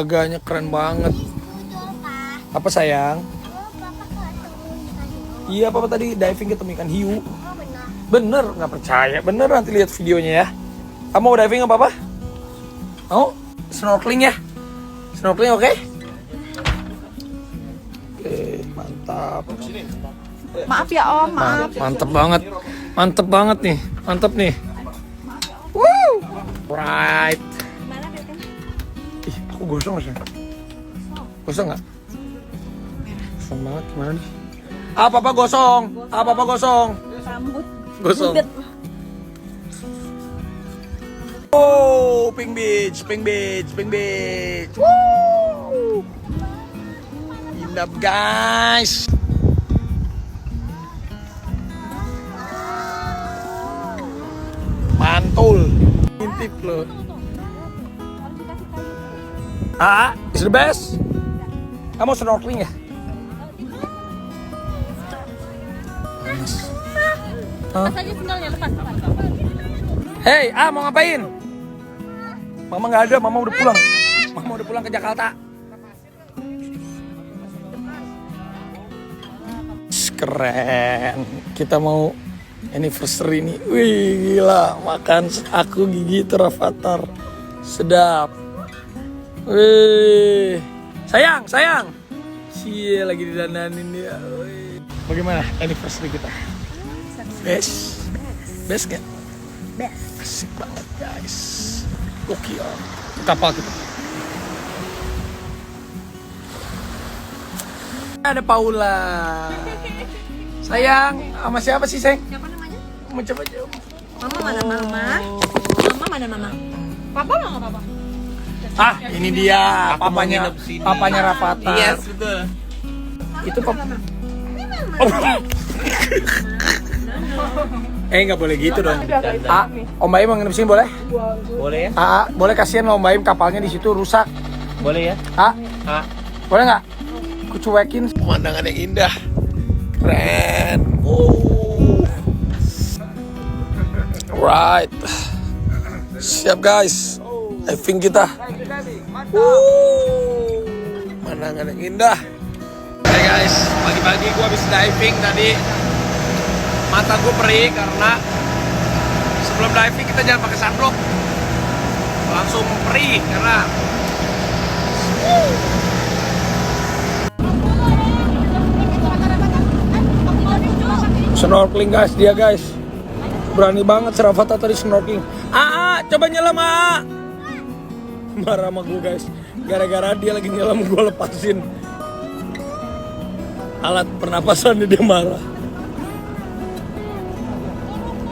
Olahraga keren banget. Apa sayang? Iya papa tadi diving ketemu ikan hiu. Bener, nggak percaya. Bener, nanti lihat videonya ya. Kamu mau diving apa apa? Mau snorkeling ya? Snorkeling oke? Oke, mantap. Maaf ya Om, maaf. Mantep banget. Mantep banget nih. Mantep nih. Woo! Right. Ih, aku gosong sih. Gosong nggak? Gosong banget, gimana nih? Apa gosong? Apa gosong? Rambut. Gosong. Oh, Pink Beach, Pink Beach, Pink Beach. Woo! Indah guys. Mantul. Intip loh. Ah, is the best. Kamu snorkeling ya? Lepas aja sendalnya, lepas. Hey, mau ngapain? Mama nggak ada, mama udah pulang. Mama udah pulang ke Jakarta. Keren. Kita mau anniversary nih. Wih, gila. Makan aku gigi Rafathar. Sedap. Wih. Sayang. Cie, lagi didandanin dia. Wih. Bagaimana anniversary kita? Best gak? Best. Asik banget guys. Gokil. Kapal kita. Ada Paula. Sayang, sama siapa sih, Seng? Siapa namanya? Mau coba jawab. Mama mana mama? Mama mana mama? Papa mana papa? Ah, ini dia papanya Rafathar. Yes, betul. Itu papa. Nggak boleh gitu dong. Om Baim mau nginep sini boleh? Boleh ya? Boleh, kasihan Om Baim kapalnya di situ rusak. Boleh ya? Boleh nggak? Aku cuekin. Pemandangan yang indah, keren. Right, siap guys. Diving kita. Pemandangan yang indah. Oke guys, pagi-pagi gue habis diving tadi. Mata gue perih karena sebelum diving kita jangan pakai sunblock, langsung perih karena snorkeling guys, dia guys berani banget si Rafathar tadi snorkeling. Coba nyelam marah sama gue guys, gara-gara dia lagi nyelam gue lepasin alat pernapasannya, dia marah.